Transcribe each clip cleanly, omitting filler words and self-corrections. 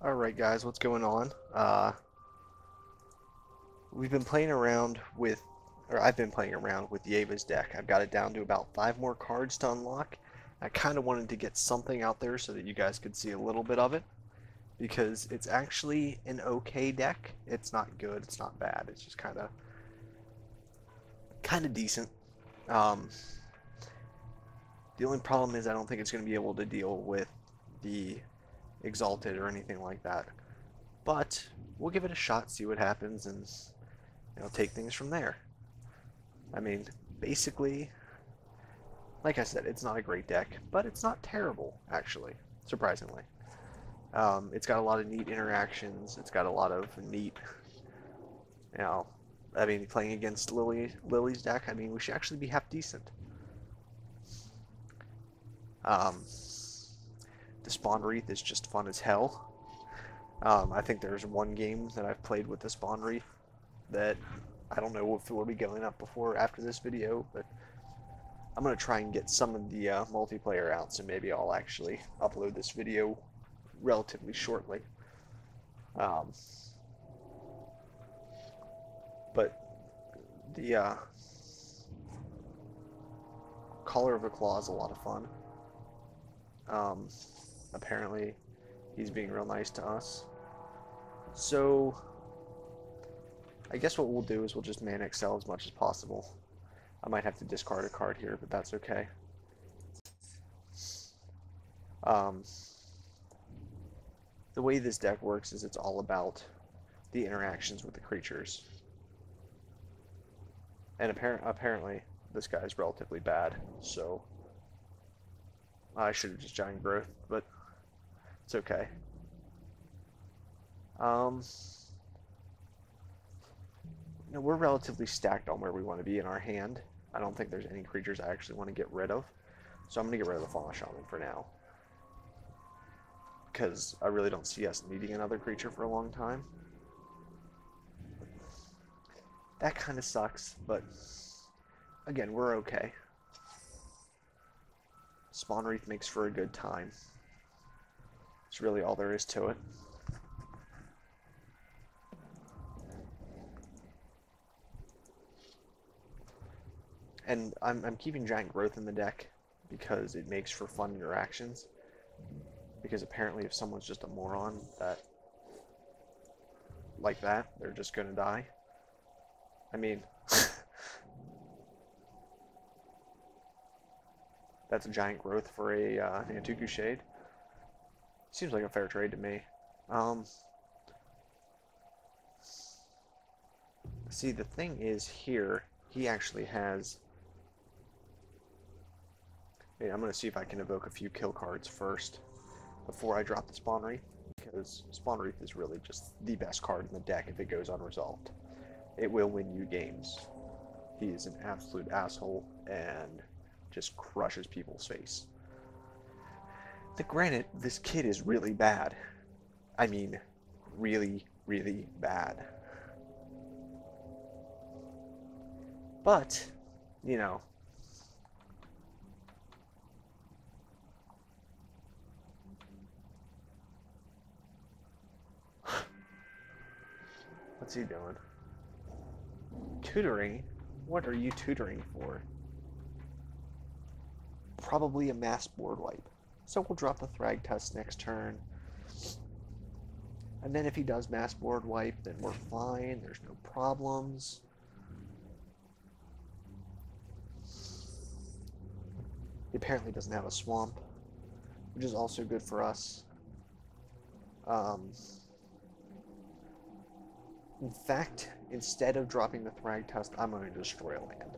Alright guys, what's going on? We've been playing around with, or I've been playing around with Yeva's deck. I've got it down to about 5 more cards to unlock. I kind of wanted to get something out there so that you guys could see a little bit of it, because it's actually an okay deck. It's not good, it's not bad, it's just kind of decent. Um, the only problem is I don't think it's going to be able to deal with the Exalted or anything like that. But we'll give it a shot, see what happens, and take things from there. I mean, basically, like I said, it's not a great deck, but it's not terrible, actually, surprisingly. It's got a lot of neat interactions. It's got a lot of neat, you know, I mean, playing against Lily's deck, I mean, we should actually be half decent. Um, the Spawn Wreath is just fun as hell. I think there's one game that I've played with the Spawn Wreath that I don't know if it will be going up before or after this video, but I'm going to try and get some of the multiplayer out, so maybe I'll actually upload this video relatively shortly. But the Caller of a Claw is a lot of fun. Apparently, he's being real nice to us. So, I guess what we'll do is we'll just man excel as much as possible. I might have to discard a card here, but that's okay. The way this deck works is it's all about the interactions with the creatures. And apparently, this guy's relatively bad, so I should have just Giant Growth, but it's okay. We're relatively stacked on where we want to be in our hand. I don't think there's any creatures I actually want to get rid of, so I'm going to get rid of the Fallen Shaman for now, because I really don't see us needing another creature for a long time. That kind of sucks, but again, we're okay. Spawn Wreath makes for a good time. It's really all there is to it. And I'm keeping Giant Growth in the deck because it makes for fun interactions. Because apparently if someone's just a moron like that, they're just gonna die. I mean, that's a Giant Growth for a Nantuku Shade. Seems like a fair trade to me. See, the thing is here, he actually has... I'm going to see if I can evoke a few kill cards first before I drop the Spawn Wreath, because Spawn Wreath is really just the best card in the deck if it goes unresolved. It will win you games. He is an absolute asshole and just crushes people's face. Granted, this kid is really bad. I mean, really, really bad. But, what's he doing? Tutoring? What are you tutoring for? Probably a mass board wipe. So we'll drop the Thragtusk next turn. And then if he does mass board wipe, then we're fine. There's no problems. He apparently doesn't have a swamp, which is also good for us. In fact, instead of dropping the Thragtusk, I'm going to destroy a land.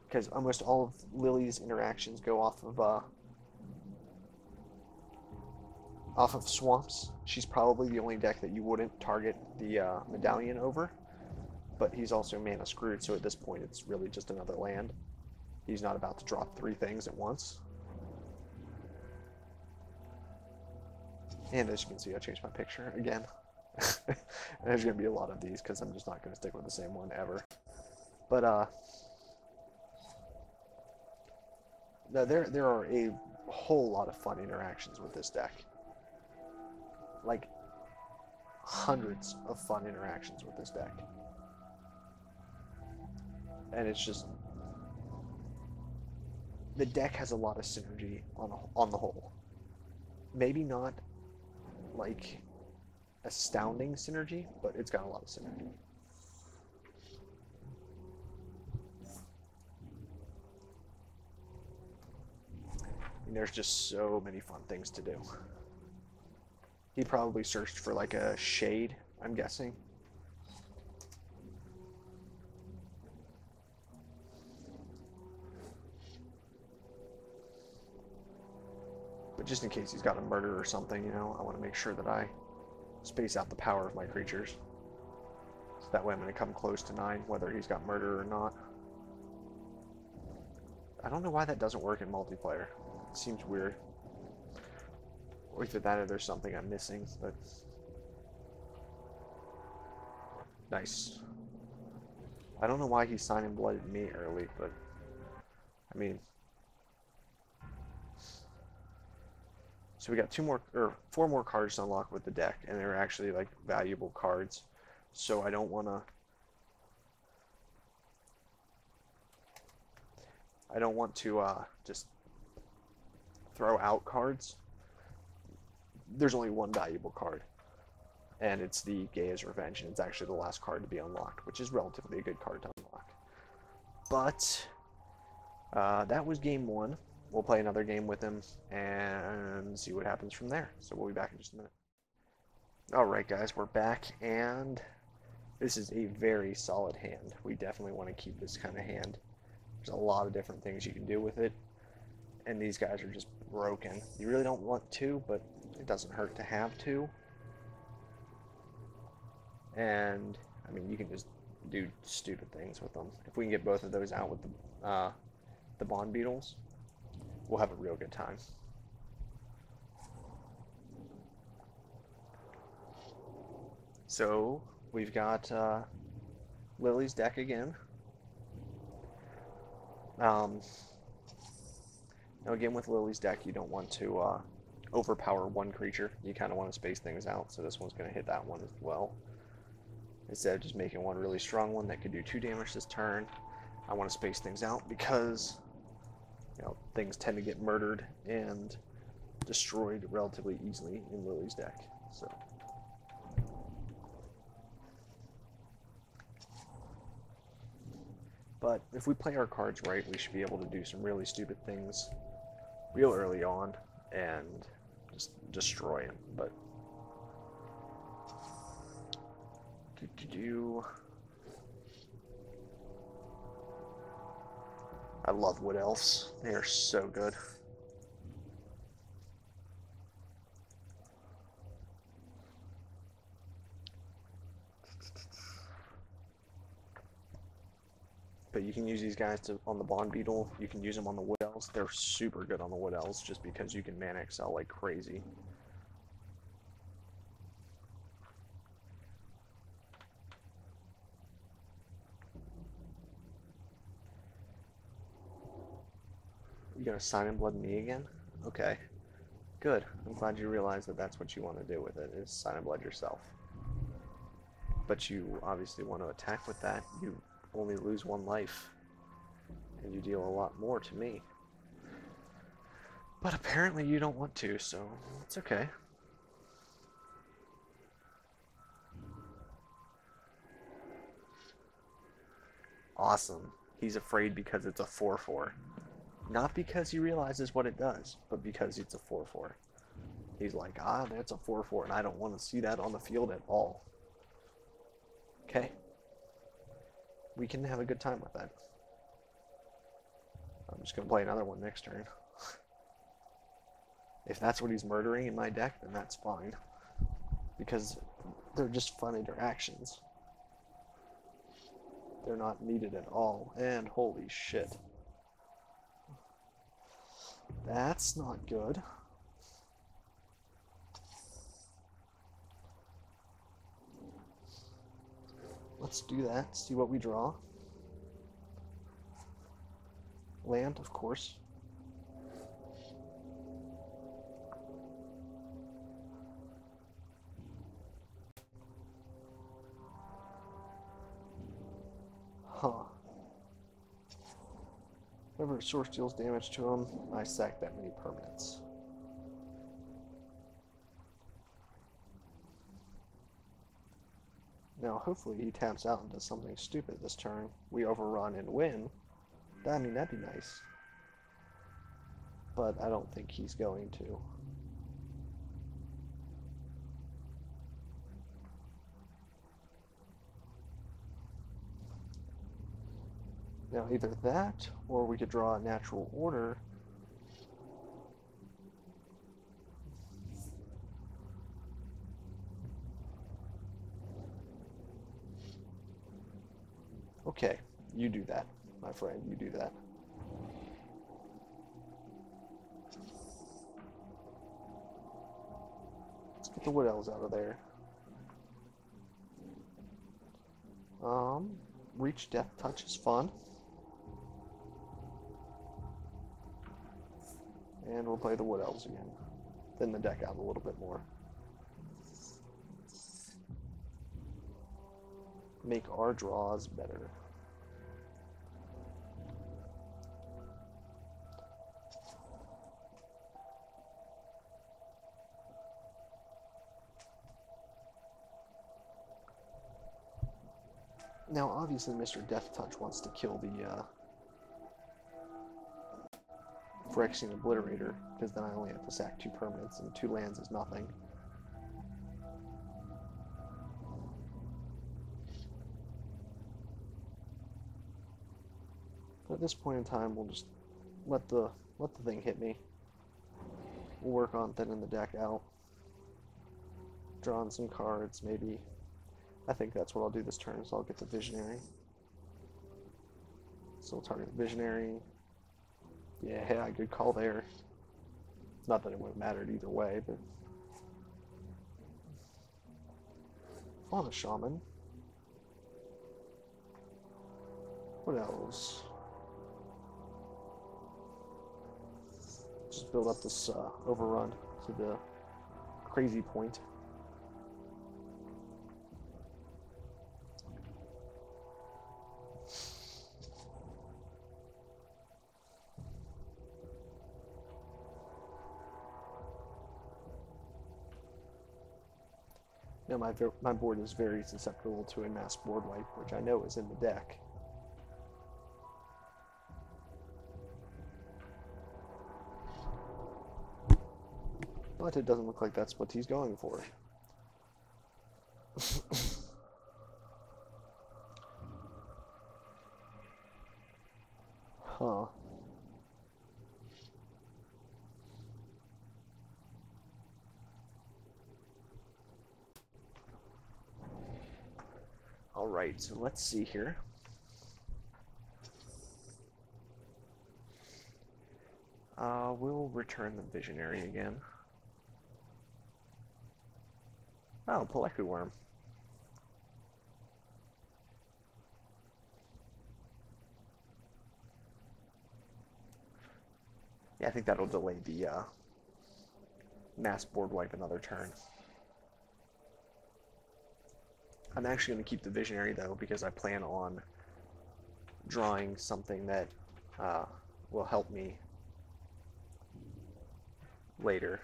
Because almost all of Lily's interactions go off of swamps. She's probably the only deck that you wouldn't target the medallion over, but he's also mana screwed, so at this point it's really just another land. He's not about to drop 3 things at once. And as you can see, I changed my picture again. And there's going to be a lot of these because I'm just not going to stick with the same one ever. But no, there are a whole lot of fun interactions with this deck. Like, hundreds of fun interactions with this deck. And it's just... the deck has a lot of synergy on the whole. Maybe not, like, astounding synergy, but it's got a lot of synergy. And there's just so many fun things to do. He probably searched for like a shade, I'm guessing. But just in case he's got a murder or something, you know, I want to make sure that I space out the power of my creatures. So that way I'm going to come close to 9, whether he's got murder or not. I don't know why that doesn't work in multiplayer. It seems weird. Or either that or there's something I'm missing, but... nice. I don't know why he's signing blood at me early, but... I mean... so we got 4 more cards to unlock with the deck, and they're actually, like, valuable cards. So I don't want to... just throw out cards. There's only one valuable card, and it's the Gaia's Revenge, and it's actually the last card to be unlocked, which is relatively a good card to unlock. But that was game 1. We'll play another game with him and see what happens from there. So we'll be back in just a minute. Alright guys, we're back, and this is a very solid hand. We definitely want to keep this kind of hand. There's a lot of different things you can do with it, and these guys are just broken. You really don't want to, but it doesn't hurt to have to. And, I mean, you can just do stupid things with them. If we can get both of those out with the Bond Beetles, we'll have a real good time. So, we've got Lily's deck again. Now again, with Lily's deck, you don't want to overpower one creature. You kind of want to space things out, so this one's going to hit that one as well. Instead of just making one really strong one that could do 2 damage this turn, I want to space things out because, you know, things tend to get murdered and destroyed relatively easily in Lily's deck. So. But if we play our cards right, we should be able to do some really stupid things real early on and just destroy him. But I love Wood Elves. They are so good. But you can use these guys on the Bond Beetle. You can use them on the Wood Elves. They're super good on the Wood Elves just because you can mana excel like crazy. You gonna sign in blood me again? Okay. Good. I'm glad you realized that that's what you want to do with it, is sign in blood yourself. But you obviously want to attack with that. You only lose 1 life, and you deal a lot more to me. But apparently you don't want to, so it's okay. Awesome. He's afraid because it's a 4/4. Not because he realizes what it does, but because it's a 4/4. He's like, ah, that's a 4/4, and I don't want to see that on the field at all. Okay. We can have a good time with that. I'm just going to play another one next turn. If that's what he's murdering in my deck, then that's fine. Because they're just fun interactions. They're not needed at all. And holy shit. That's not good. Let's do that, see what we draw. Land, of course. Whenever a source deals damage to him, I sack that many permanents. Now, hopefully he taps out and does something stupid this turn. We overrun and win. I mean, that'd be nice. But I don't think he's going to. Now, either that, or we could draw a natural order. Okay, you do that, my friend, you do that. Let's get the Wood Elves out of there. Reach Death Touch is fun. And we'll play the Wood Elves again. Thin the deck out a little bit more. Make our draws better. Now, obviously, Mr. Death Touch wants to kill the Phyrexian Obliterator, because then I only have to sack 2 permanents, and 2 lands is nothing. But at this point in time, we'll just let the thing hit me. We'll work on thinning the deck out, drawing some cards, maybe. I think that's what I'll do this turn, so I'll get the Visionary. So we'll target the Visionary. Yeah, good call there. Not that it would have mattered either way, but... Fauna Shaman. What else? Just build up this overrun to the crazy point. Now my board is very susceptible to a mass board wipe, which I know is in the deck. But it doesn't look like that's what he's going for. Huh. Alright, so let's see here. We'll return the Visionary again. Oh, Peleku Worm. Yeah, I think that'll delay the mass board wipe another turn. I'm actually going to keep the Visionary, though, because I plan on drawing something that will help me later.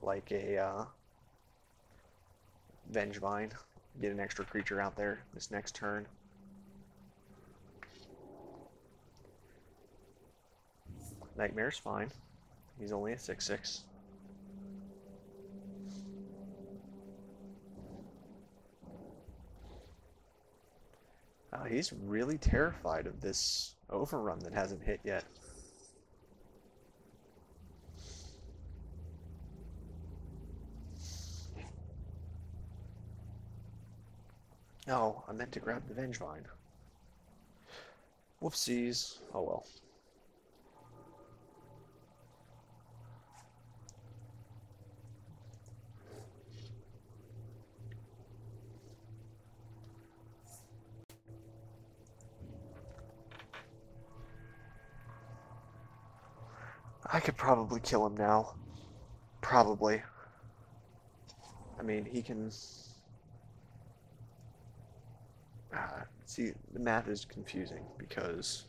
Like a Vengevine. Get an extra creature out there this next turn. Nightmare's fine. He's only a 6/6. He's really terrified of this overrun that hasn't hit yet. Oh, I meant to grab the Vengevine. Whoopsies. Oh well. I could probably kill him now. Probably. I mean, he can... see, the math is confusing because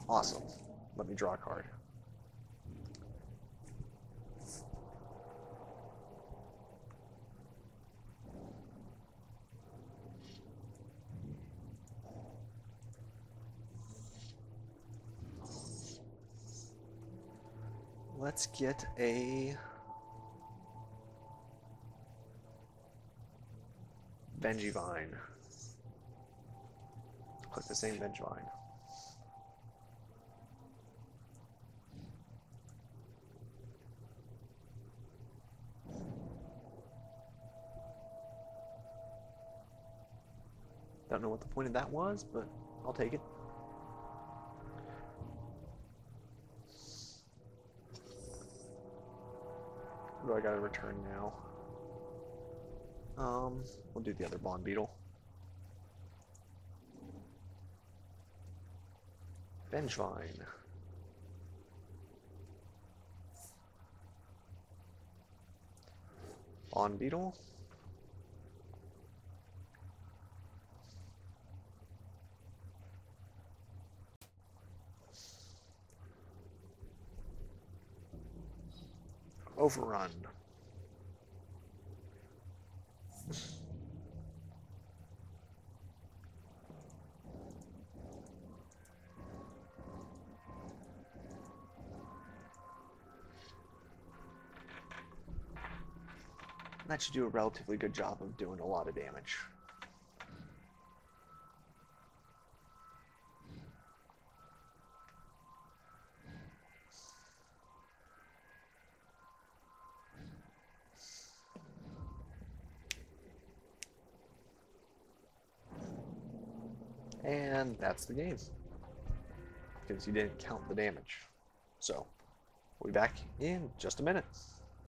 Awesome. Let me draw a card. Let's get a Vengevine. Click the same Vengevine. Don't know what the point of that was, but I'll take it. What do I gotta return now? We'll do the other Bond Beetle. Vengevine. Bond Beetle. Overrun. That should do a relatively good job of doing a lot of damage. And that's the game, because you didn't count the damage. So, we'll be back in just a minute.